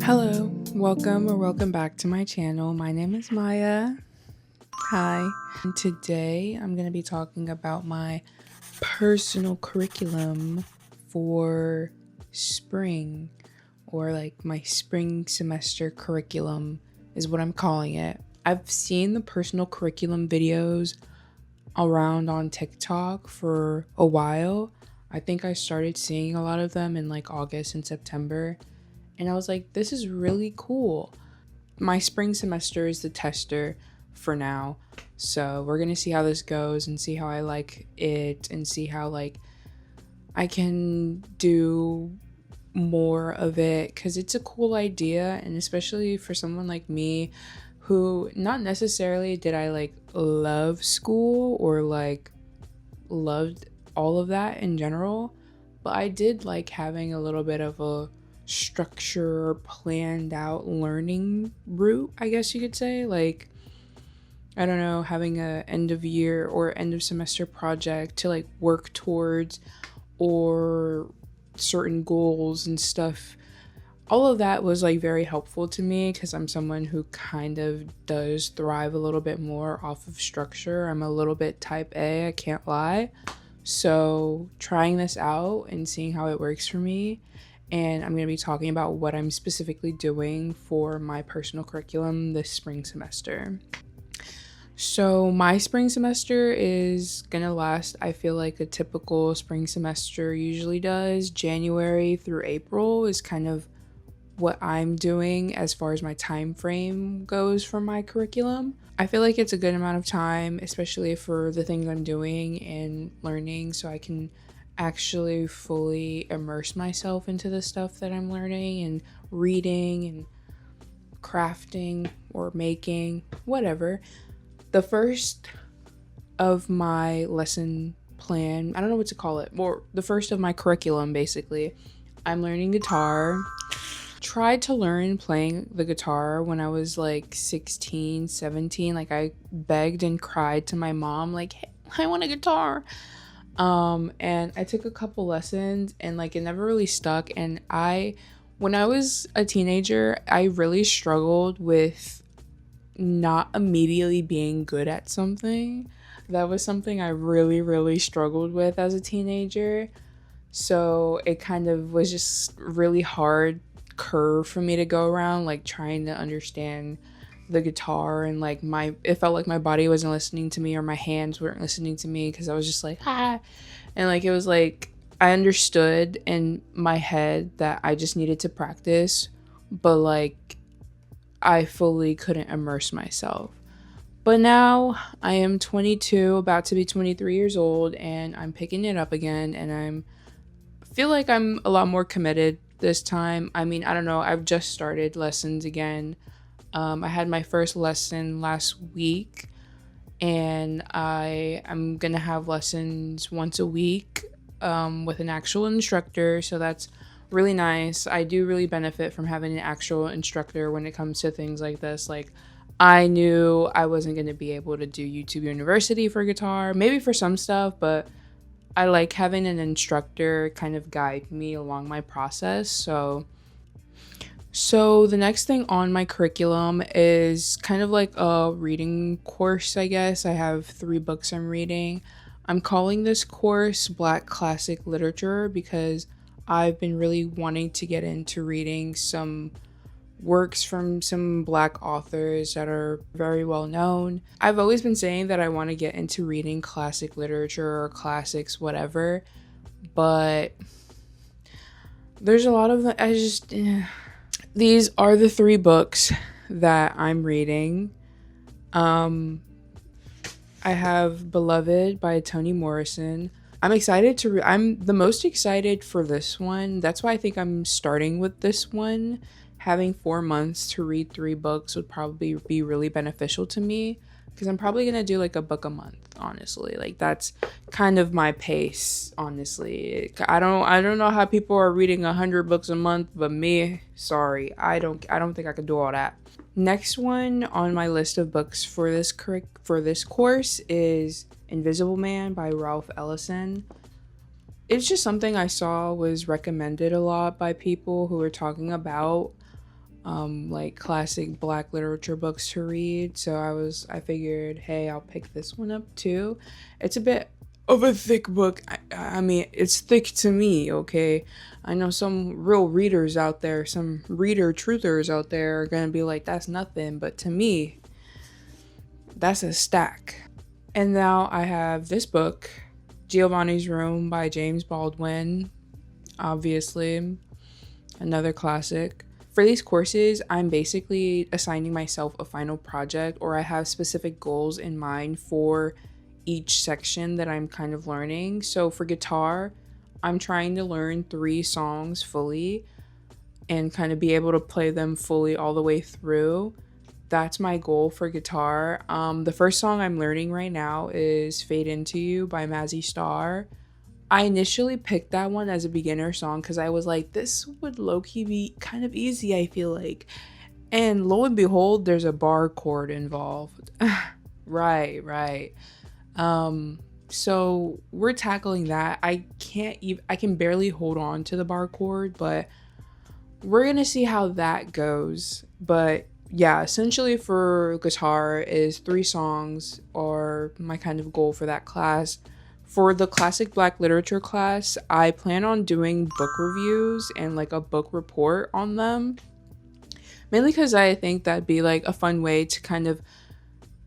Hello, welcome back to my channel. My name is Maya. Hi. And today I'm going to be talking about my personal curriculum for spring, or like my spring semester curriculum is what I'm calling it. I've seen the personal curriculum videos around on TikTok for a while. I think I started seeing a lot of them in like August and September. And I was like, this is really cool. My spring semester is the tester for now. So we're going to see how this goes and see how I like it and see how like I can do more of it, because it's a cool idea. And especially for someone like me who not necessarily did I like love school or like loved all of that in general, but I did like having a little bit of a structure, planned out learning route, I guess you could say. Like, I don't know, having a end of year or end of semester project to like work towards, or certain goals and stuff. All of that was like very helpful to me because I'm someone who kind of does thrive a little bit more off of structure. I'm a little bit type A, I can't lie. So trying this out and seeing how it works for me, and I'm going to be talking about what I'm specifically doing for my personal curriculum this spring semester. So my spring semester is going to last, I feel like a typical spring semester usually does. January through April is kind of what I'm doing as far as my time frame goes for my curriculum. I feel like it's a good amount of time, especially for the things I'm doing and learning, so I can actually fully immerse myself into the stuff that I'm learning and reading and crafting or making, whatever. The first of my lesson plan, I don't know what to call it, or the first of my curriculum basically, I'm learning guitar. Tried to learn playing the guitar when I was like 16, 17. Like I begged and cried to my mom like, hey, I want a guitar. And I took a couple lessons and like it never really stuck. And when I was a teenager, I really struggled with not immediately being good at something. That was something I really struggled with as a teenager. So it kind of was just really hard curve for me to go around, like trying to understand the guitar, and like it felt like my body wasn't listening to me or my hands weren't listening to me, because I was just like and like it was like I understood in my head that I just needed to practice, but like I fully couldn't immerse myself. But now I am 22, about to be 23 years old, and I'm picking it up again, and feel like I'm a lot more committed this time. I mean, I don't know, I've just started lessons again. I had my first lesson last week, and I'm gonna have lessons once a week with an actual instructor, so that's really nice. I do really benefit from having an actual instructor when it comes to things like this. Like, I knew I wasn't gonna be able to do YouTube University for guitar, maybe for some stuff, but I like having an instructor kind of guide me along my process. So the next thing on my curriculum is kind of like a reading course, I guess. I have 3 books I'm reading. I'm calling this course Black Classic Literature because I've been really wanting to get into reading some works from some Black authors that are very well known. I've always been saying that I want to get into reading classic literature or classics, whatever, but there's a lot of these are the 3 books that I'm reading. I have Beloved by Toni Morrison. I'm excited I'm the most excited for this one. That's why I think I'm starting with this one. Having 4 months to read 3 books would probably be really beneficial to me, because I'm probably gonna do like a book a month, honestly. Like, that's kind of my pace, honestly. I don't know how people are reading 100 books a month, but me, sorry, I don't think I could do all that. Next one on my list of books for this course is Invisible Man by Ralph Ellison. It's just something I saw was recommended a lot by people who were talking about like classic Black literature books to read. So I figured, hey, I'll pick this one up too. It's a bit of a thick book. I mean, it's thick to me, okay? I know some real readers out there, some reader truthers out there are gonna be like, that's nothing, but to me, that's a stack. And now I have this book, Giovanni's Room by James Baldwin, obviously, another classic. For these courses, I'm basically assigning myself a final project, or I have specific goals in mind for each section that I'm kind of learning. So for guitar, I'm trying to learn 3 songs fully and kind of be able to play them fully all the way through. That's my goal for guitar. The first song I'm learning right now is Fade Into You by Mazzy Star. I initially picked that one as a beginner song because I was like, this would low-key be kind of easy, I feel like. And lo and behold, there's a bar chord involved. Right. So we're tackling that. I can barely hold on to the bar chord, but we're gonna see how that goes. But yeah, essentially for guitar is 3 songs are my kind of goal for that class. For the classic Black literature class, I plan on doing book reviews and like a book report on them. Mainly because I think that'd be like a fun way to kind of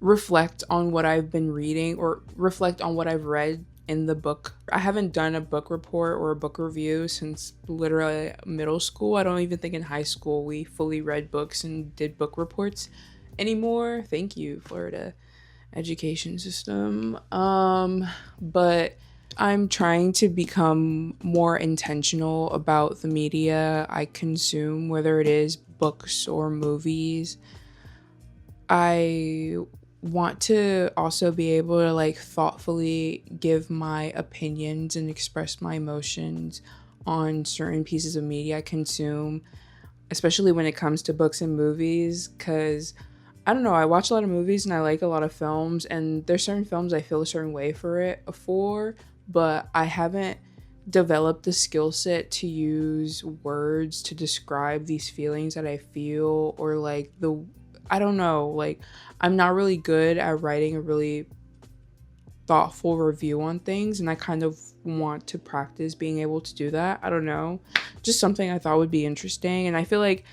reflect on what I've been reading or reflect on what I've read in the book. I haven't done a book report or a book review since literally middle school. I don't even think in high school we fully read books and did book reports anymore. Thank you, Florida education system. But I'm trying to become more intentional about the media I consume, whether it is books or movies. I want to also be able to like thoughtfully give my opinions and express my emotions on certain pieces of media I consume, especially when it comes to books and movies, because I don't know, I watch a lot of movies and I like a lot of films, and there's certain films I feel a certain way for, but I haven't developed the skill set to use words to describe these feelings that I feel, or like I don't know, like I'm not really good at writing a really thoughtful review on things, and I kind of want to practice being able to do that. I don't know, just something I thought would be interesting. And I feel like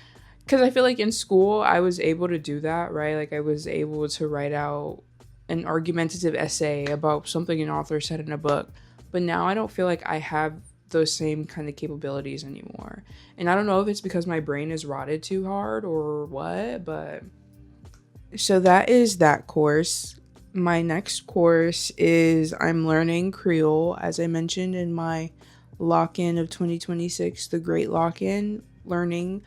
in school I was able to do that, right? Like I was able to write out an argumentative essay about something an author said in a book, but now I don't feel like I have those same kind of capabilities anymore. And I don't know if it's because my brain is rotted too hard or what, but so that is that course. My next course is I'm learning Creole, as I mentioned in my lock-in of 2026, the Great Lock-in. Learning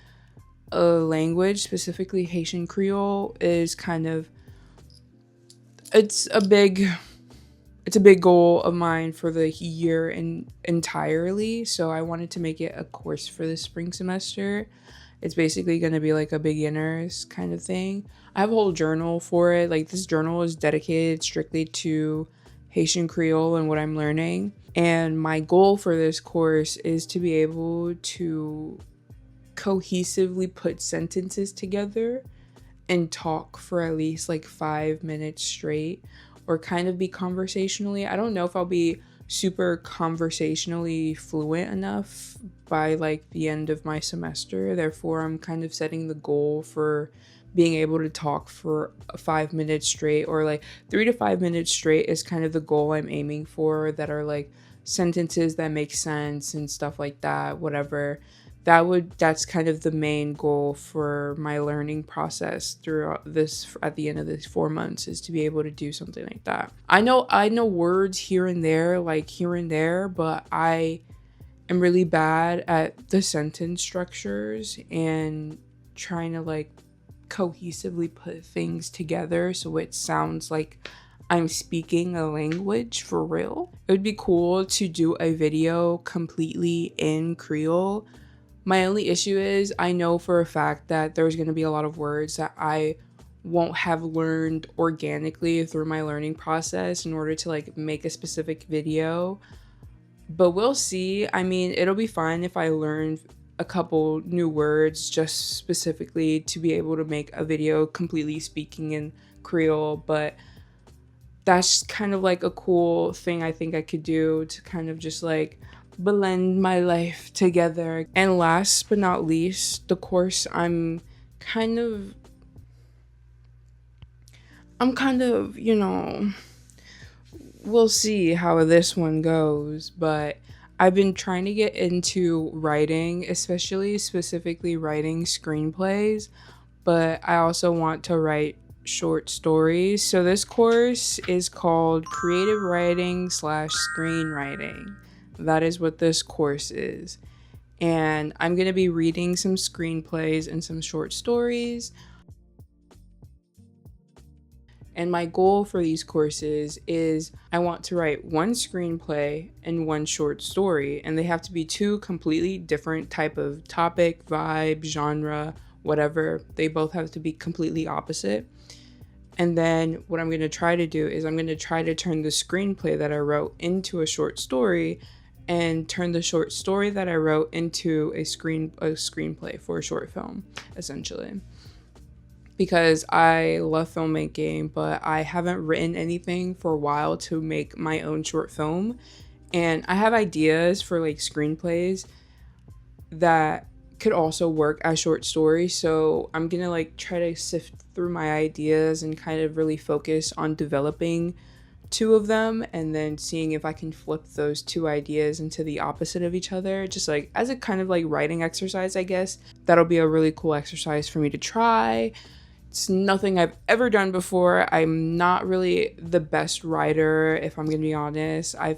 a language, specifically Haitian Creole, is kind of it's a big goal of mine for the year entirely. So I wanted to make it a course for the spring semester. It's basically going to be like a beginner's kind of thing. I have a whole journal for it. Like this journal is dedicated strictly to Haitian Creole and what I'm learning. And my goal for this course is to be able to cohesively put sentences together and talk for at least like 5 minutes straight, or kind of be conversationally. I don't know if I'll be super conversationally fluent enough by like the end of my semester. Therefore, I'm kind of setting the goal for being able to talk for 5 minutes straight, or like 3 to 5 minutes straight is kind of the goal I'm aiming for, that are like sentences that make sense and stuff like that, whatever. That's kind of the main goal for my learning process throughout this, at the end of this 4 months, is to be able to do something like that. I know words here and there, but I am really bad at the sentence structures and trying to like cohesively put things together so it sounds like I'm speaking a language for real. It would be cool to do a video completely in Creole. My only issue is I know for a fact that there's going to be a lot of words that I won't have learned organically through my learning process in order to like make a specific video. But we'll see. I mean, it'll be fine if I learn a couple new words just specifically to be able to make a video completely speaking in Creole, but that's kind of like a cool thing I think I could do to kind of just like blend my life together. And last but not least, the course kind of, we'll see how this one goes, but I've been trying to get into writing, especially specifically writing screenplays, but I also want to write short stories. So this course is called Creative Writing / Screenwriting. That is what this course is. And I'm going to be reading some screenplays and some short stories. And my goal for these courses is I want to write one screenplay and one short story, and they have to be two completely different type of topic, vibe, genre, whatever. They both have to be completely opposite. And then what I'm going to try to do is I'm going to try to turn the screenplay that I wrote into a short story, and turn the short story that I wrote into a screenplay for a short film, essentially. Because I love filmmaking, but I haven't written anything for a while to make my own short film. And I have ideas for like screenplays that could also work as short stories. So I'm gonna like try to sift through my ideas and kind of really focus on developing two of them, and then seeing if I can flip those two ideas into the opposite of each other, just like as a kind of like writing exercise, I guess. That'll be a really cool exercise for me to try. It's nothing I've ever done before. I'm not really the best writer, if I'm gonna be honest. I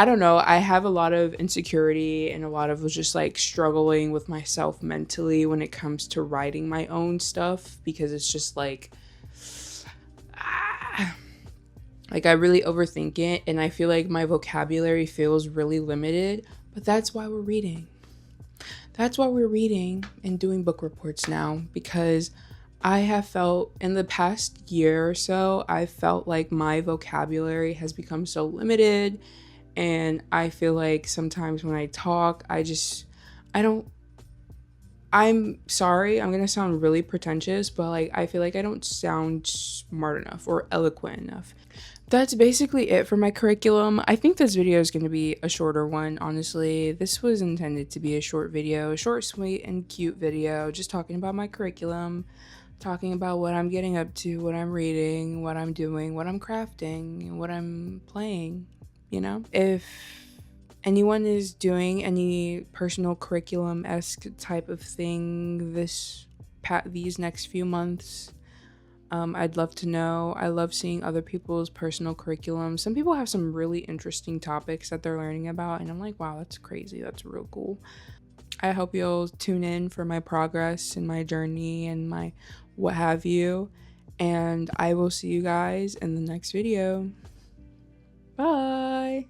don't know, I have a lot of insecurity and a lot of just like struggling with myself mentally when it comes to writing my own stuff, because it's just like I really overthink it, and I feel like my vocabulary feels really limited. But that's why we're reading. That's why we're reading and doing book reports now, because I have felt in the past year or so, I felt like my vocabulary has become so limited, and I feel like sometimes when I talk, I'm sorry, I'm gonna sound really pretentious, but like I feel like I don't sound smart enough or eloquent enough. That's basically it for my curriculum. I think this video is going to be a shorter one, honestly. This was intended to be a short video, a short, sweet, and cute video, just talking about my curriculum, talking about what I'm getting up to, what I'm reading, what I'm doing, what I'm crafting, what I'm playing, you know? If anyone is doing any personal curriculum-esque type of thing these next few months, I'd love to know. I love seeing other people's personal curriculum. Some people have some really interesting topics that they're learning about, and I'm like, wow, that's crazy. That's real cool. I hope you'll tune in for my progress and my journey and my what have you. And I will see you guys in the next video. Bye.